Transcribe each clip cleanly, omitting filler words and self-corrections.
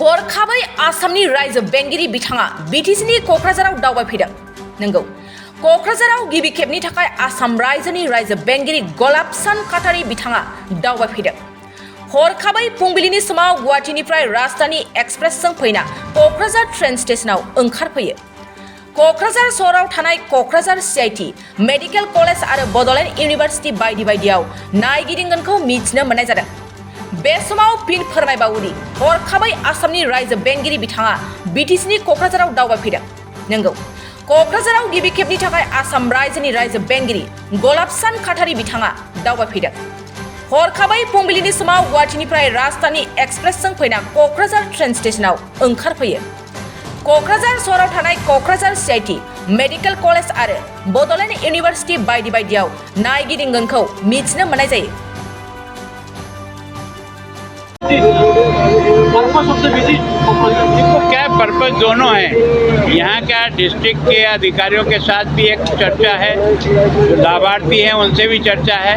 हरखाबै आसामनि रायजो बेंगिरि बिथाङा बिटिसिनि क'क्राझाराव दावबायफैदों। नंगौ, क'क्राझाराव गिबि खेबनि थाखाय आसाम रायजोनि रायजो बेंगिरि गलाबसान काटारि बिथाङा दावबायफैदों। हरखाबै फुंबिलिनि समाव गुवाहाटीनिफ्राय राजधानी एक्सप्रेसजों फैना क'क्राझार ट्रेन स्टेशनाव ओंखारफैयो। क'क्राझार सहराव थानाय क'क्राझार CIT मेडिकेल कलेज आरो बड'लेण्ड इउनिभार्सिटि बायदि बायदियाव नायगिदिंगोनखौ मिथिनो मोननाय जादों। बे समाव फिन फोरमायबावोदि हरखाबै आसामनि रायजो बेंगिरि बिथाङा बिटिसिनि क'क्राझाराव दावबायफैदों। नंगौ, क'क्राझाराव गिबि खेबनि थाखाय आसाम रायजोनि रायजो बेंगिरि गलाबसान काटारि बिथाङा दावबायफैदों। हरखाबै फुंबिलिनि समाव गुवाहाटीनिफ्राय राजधानी एक्सप्रेसजों फैना क'क्राझार ट्रेन स्टेशनाव ओंखारफैयो। क'क्राझार सहराव थानाय क'क्राझार CIT मेडिकेल कलेज आरो बड'लेण्ड इउनिभार्सिटि बायदि बायदियाव नायगिदिंगोनखौ मिथिनो मोननाय जायो। देखो क्या पर्पस दोनों है। यहाँ क्या डिस्ट्रिक्ट के अधिकारियों के साथ भी एक चर्चा है, जो लाभार्थी हैं उनसे भी चर्चा है,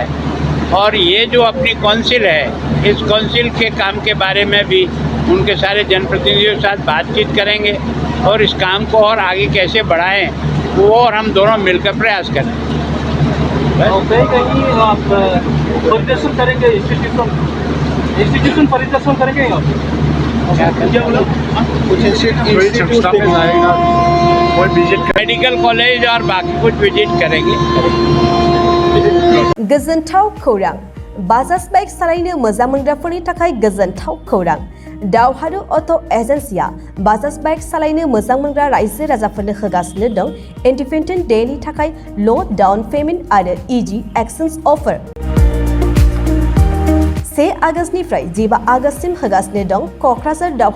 और ये जो अपनी काउंसिल है इस काउंसिल के काम के बारे में भी उनके सारे जनप्रतिनिधियों के साथ बातचीत करेंगे और इस काम को और आगे कैसे बढ़ाएं वो और हम दोनों मिलकर प्रयास करें। कहीं आप परिदर्शन करेंगे, इंस्टीट्यूशन परिदर्शन करेंगे आप? क्या बोला? कुछ मेडिकल कॉलेज और बाकी कुछ विजिट करेंगे। गोजोनथाव खौरां, बाजाज बाइक सालायनो मोजां मोनग्राफोरनि थाखाय गोजोनथाव खौरां। दावहारु अट' एजेन्सिया बाजाज बाइक सालायनो मोजां मोनग्रा रायजो राजाफोरनो होगासिनो दं इन्डिपेन्डेन्ट डेनि थाखाय ल' डाउन पेमेन्ट आरो इजि एक्सचेन्ज अफार। 1 आगस्तनिफ्राय 15 आगस्तसिम होगासिनो दं क'क्राझार दावहारु